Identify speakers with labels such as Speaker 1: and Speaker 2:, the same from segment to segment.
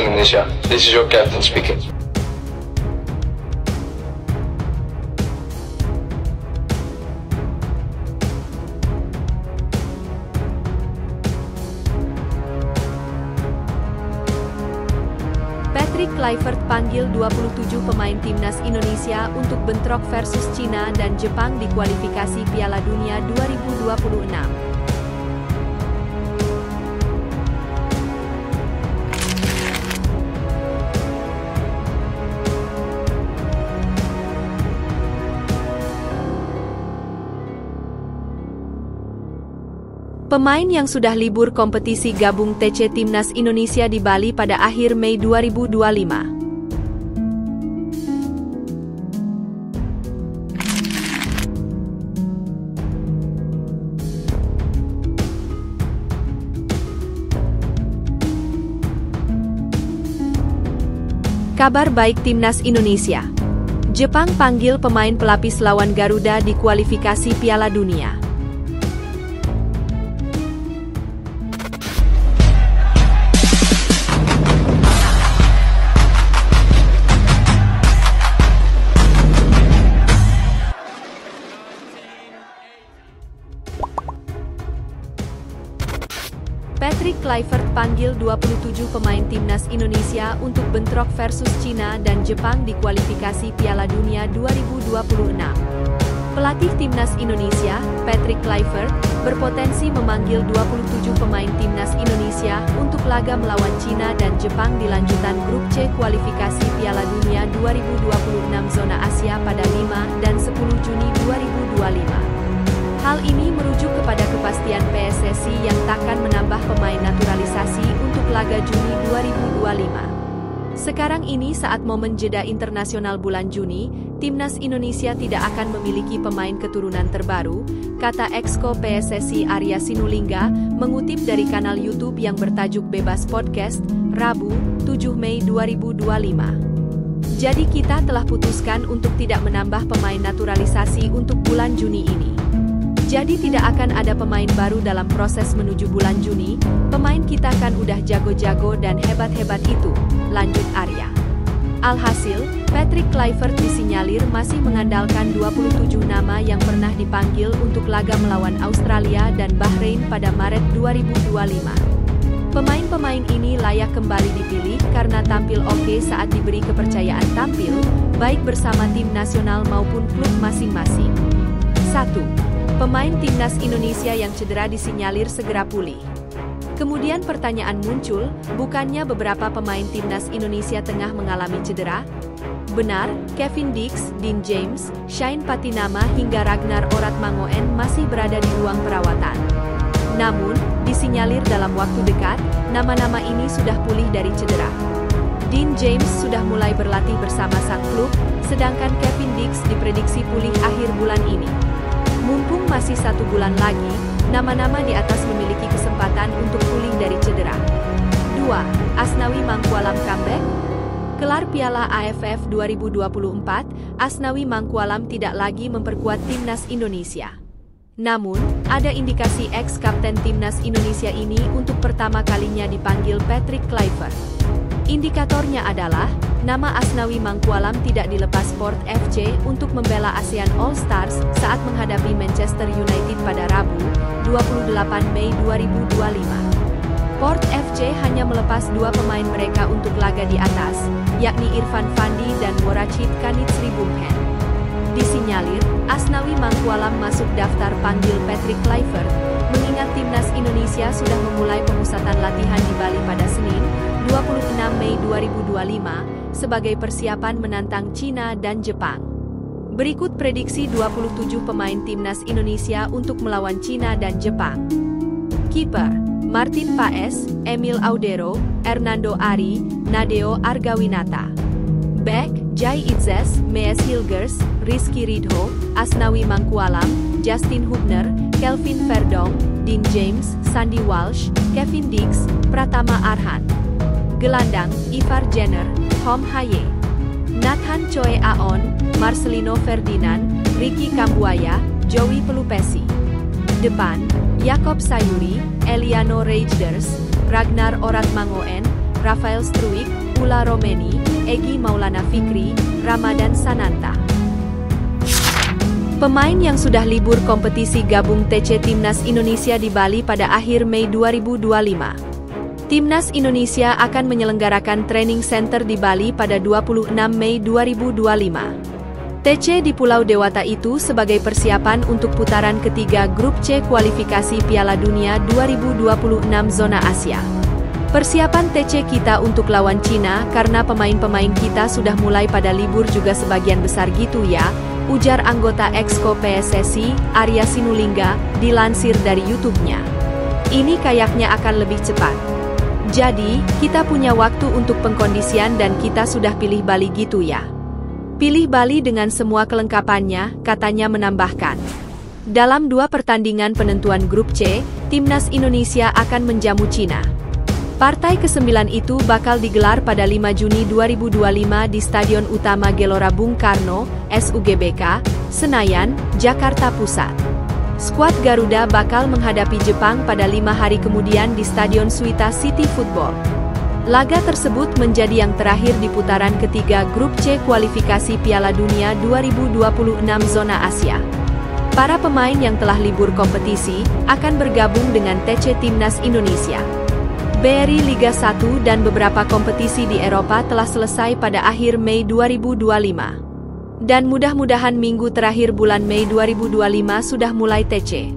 Speaker 1: Indonesia. This is your captain speaking.
Speaker 2: Patrick Kluivert panggil 27 pemain timnas Indonesia untuk bentrok versus Cina dan Jepang di kualifikasi Piala Dunia 2026. Pemain yang sudah libur kompetisi gabung TC Timnas Indonesia di Bali pada akhir Mei 2025. Kabar baik Timnas Indonesia. Jepang panggil pemain pelapis lawan Garuda di kualifikasi Piala Dunia. Patrick Kluivert panggil 27 pemain timnas Indonesia untuk bentrok versus Cina dan Jepang di kualifikasi Piala Dunia 2026. Pelatih timnas Indonesia, Patrick Kluivert, berpotensi memanggil 27 pemain timnas Indonesia untuk laga melawan Cina dan Jepang di lanjutan grup C kualifikasi Piala Dunia 2026 zona Asia pada 5 dan 10 Juni 2025. Hal ini merujuk kepada kepastian PSSI yang takkan menambah pemain naturalisasi untuk laga Juni 2025. Sekarang ini saat momen jeda internasional bulan Juni, Timnas Indonesia tidak akan memiliki pemain keturunan terbaru, kata Exco PSSI Arya Sinulinga, mengutip dari kanal YouTube yang bertajuk Bebas Podcast, Rabu, 7 Mei 2025. Jadi kita telah putuskan untuk tidak menambah pemain naturalisasi untuk bulan Juni ini. Jadi tidak akan ada pemain baru dalam proses menuju bulan Juni, pemain kita kan udah jago-jago dan hebat-hebat itu, lanjut Arya. Alhasil, Patrick Kluivert disinyalir masih mengandalkan 27 nama yang pernah dipanggil untuk laga melawan Australia dan Bahrain pada Maret 2025. Pemain-pemain ini layak kembali dipilih karena tampil oke saat diberi kepercayaan tampil, baik bersama tim nasional maupun klub masing-masing. 1. Pemain timnas Indonesia yang cedera disinyalir segera pulih. Kemudian pertanyaan muncul, bukannya beberapa pemain timnas Indonesia tengah mengalami cedera? Benar, Kevin Dix, Dean James, Shane Patinama hingga Ragnar Oratmangoen masih berada di ruang perawatan. Namun, disinyalir dalam waktu dekat, nama-nama ini sudah pulih dari cedera. Dean James sudah mulai berlatih bersama sang klub, sedangkan Kevin Dix diprediksi pulih akhir bulan ini. Mumpung masih 1 bulan lagi, nama-nama di atas memiliki kesempatan untuk pulih dari cedera. 2. Asnawi Mangkualam comeback? Kelar Piala AFF 2024, Asnawi Mangkualam tidak lagi memperkuat timnas Indonesia. Namun, ada indikasi ex-kapten timnas Indonesia ini untuk pertama kalinya dipanggil Patrick Kluivert. Indikatornya adalah, nama Asnawi Mangkualam tidak dilepas Port FC untuk membela ASEAN All Stars saat menghadapi Manchester United pada Rabu, 28 Mei 2025. Port FC hanya melepas 2 pemain mereka untuk laga di atas, yakni Irfan Fandi dan Morachid Kanitsribumhen. Disinyalir, Asnawi Mangkualam masuk daftar panggil Patrick Kluivert, mengingat timnas Indonesia sudah memulai pemusatan latihan di Bali pada Senin, 26 Mei 2025, sebagai persiapan menantang Cina dan Jepang. Berikut prediksi 27 pemain timnas Indonesia untuk melawan Cina dan Jepang. Kiper, Martin Paes, Emil Audero, Hernando Ari, Nadeo Argawinata. Back, Jai Itzes, Mees Hilgers, Rizky Ridho, Asnawi Mangkualam, Justin Hubner, Kelvin Verdong, Dean James, Sandy Walsh, Kevin Dix, Pratama Arhan. Gelandang, Ivar Jenner, Hom Haye, Nathan Choe Aon, Marcelino Ferdinand, Ricky Kambuaya, Joey Pelupesi. Depan, Jakob Sayuri, Eliano Reijers, Ragnar Oratmangoen, Rafael Struik, Ula Romeni, Egy Maulana Fikri, Ramadan Sananta. Pemain yang sudah libur kompetisi gabung TC Timnas Indonesia di Bali pada akhir Mei 2025. Timnas Indonesia akan menyelenggarakan training center di Bali pada 26 Mei 2025. TC di Pulau Dewata itu sebagai persiapan untuk putaran ketiga Grup C kualifikasi Piala Dunia 2026 zona Asia. Persiapan TC kita untuk lawan Cina karena pemain-pemain kita sudah mulai pada libur juga sebagian besar gitu ya, ujar anggota Exco PSSI, Arya Sinulinga, dilansir dari YouTube-nya. Ini kayaknya akan lebih cepat. Jadi, kita punya waktu untuk pengkondisian dan kita sudah pilih Bali gitu ya. Pilih Bali dengan semua kelengkapannya, katanya menambahkan. Dalam 2 pertandingan penentuan Grup C, Timnas Indonesia akan menjamu Cina. Partai ke-9 itu bakal digelar pada 5 Juni 2025 di Stadion Utama Gelora Bung Karno, SUGBK, Senayan, Jakarta Pusat. Skuad Garuda bakal menghadapi Jepang pada 5 hari kemudian di Stadion Suita City Football. Laga tersebut menjadi yang terakhir di putaran ketiga Grup C kualifikasi Piala Dunia 2026 zona Asia. Para pemain yang telah libur kompetisi akan bergabung dengan TC Timnas Indonesia. BRI Liga 1 dan beberapa kompetisi di Eropa telah selesai pada akhir Mei 2025. Dan mudah-mudahan minggu terakhir bulan Mei 2025 sudah mulai TC.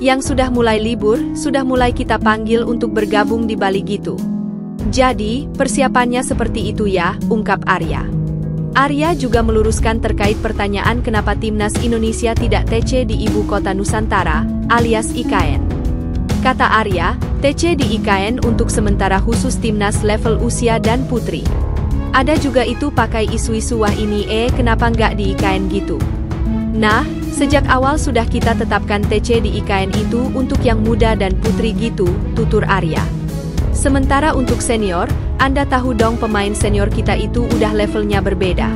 Speaker 2: Yang sudah mulai libur, sudah mulai kita panggil untuk bergabung di Bali gitu. Jadi, persiapannya seperti itu ya, ungkap Arya. Arya juga meluruskan terkait pertanyaan kenapa Timnas Indonesia tidak TC di Ibu Kota Nusantara, alias IKN. Kata Arya, TC di IKN untuk sementara khusus Timnas level usia dan putri. Ada juga itu pakai isu-isu wah ini kenapa nggak di IKN gitu. Nah, sejak awal sudah kita tetapkan TC di IKN itu untuk yang muda dan putri gitu, tutur Arya. Sementara untuk senior, Anda tahu dong pemain senior kita itu udah levelnya berbeda.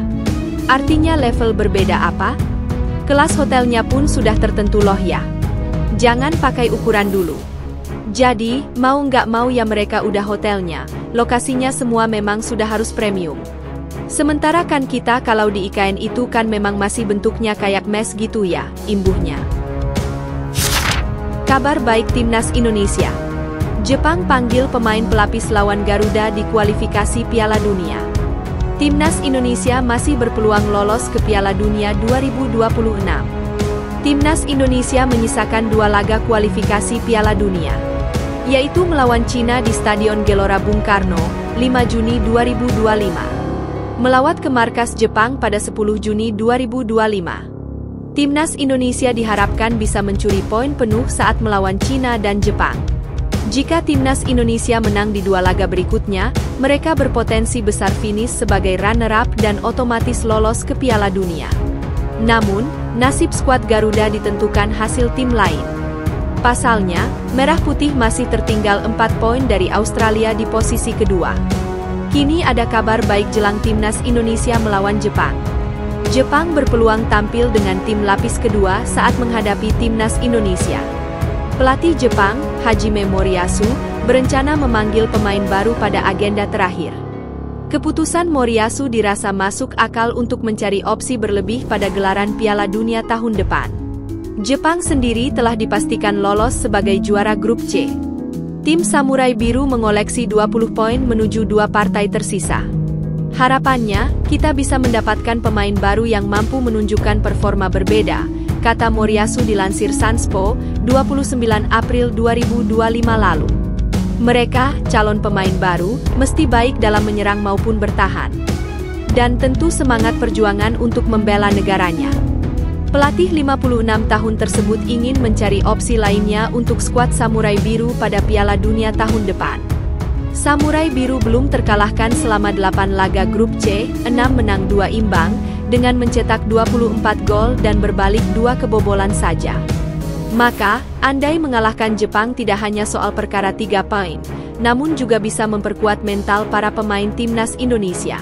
Speaker 2: Artinya level berbeda apa? Kelas hotelnya pun sudah tertentu loh ya. Jangan pakai ukuran dulu. Jadi, mau nggak mau ya mereka udah hotelnya, lokasinya semua memang sudah harus premium. Sementara kan kita kalau di IKN itu kan memang masih bentuknya kayak mes gitu ya, imbuhnya. Kabar baik Timnas Indonesia. Jepang panggil pemain pelapis lawan Garuda di kualifikasi Piala Dunia. Timnas Indonesia masih berpeluang lolos ke Piala Dunia 2026. Timnas Indonesia menyisakan 2 laga kualifikasi Piala Dunia, yaitu melawan Cina di Stadion Gelora Bung Karno, 5 Juni 2025. Melawat ke markas Jepang pada 10 Juni 2025. Timnas Indonesia diharapkan bisa mencuri poin penuh saat melawan Cina dan Jepang. Jika Timnas Indonesia menang di 2 laga berikutnya, mereka berpotensi besar finish sebagai runner-up dan otomatis lolos ke Piala Dunia. Namun, nasib skuad Garuda ditentukan hasil tim lain. Pasalnya, Merah Putih masih tertinggal 4 poin dari Australia di posisi kedua. Kini ada kabar baik jelang Timnas Indonesia melawan Jepang. Jepang berpeluang tampil dengan tim lapis kedua saat menghadapi Timnas Indonesia. Pelatih Jepang, Hajime Moriyasu, berencana memanggil pemain baru pada agenda terakhir. Keputusan Moriyasu dirasa masuk akal untuk mencari opsi berlebih pada gelaran Piala Dunia tahun depan. Jepang sendiri telah dipastikan lolos sebagai juara Grup C. Tim Samurai Biru mengoleksi 20 poin menuju 2 partai tersisa. Harapannya, kita bisa mendapatkan pemain baru yang mampu menunjukkan performa berbeda, kata Moriyasu dilansir Sanspo, 29 April 2025 lalu. Mereka, calon pemain baru, mesti baik dalam menyerang maupun bertahan. Dan tentu semangat perjuangan untuk membela negaranya. Pelatih 56 tahun tersebut ingin mencari opsi lainnya untuk skuad Samurai Biru pada Piala Dunia tahun depan. Samurai Biru belum terkalahkan selama 8 laga Grup C, 6 menang 2 imbang, dengan mencetak 24 gol dan berbalik 2 kebobolan saja. Maka, andai mengalahkan Jepang tidak hanya soal perkara 3 poin, namun juga bisa memperkuat mental para pemain Timnas Indonesia.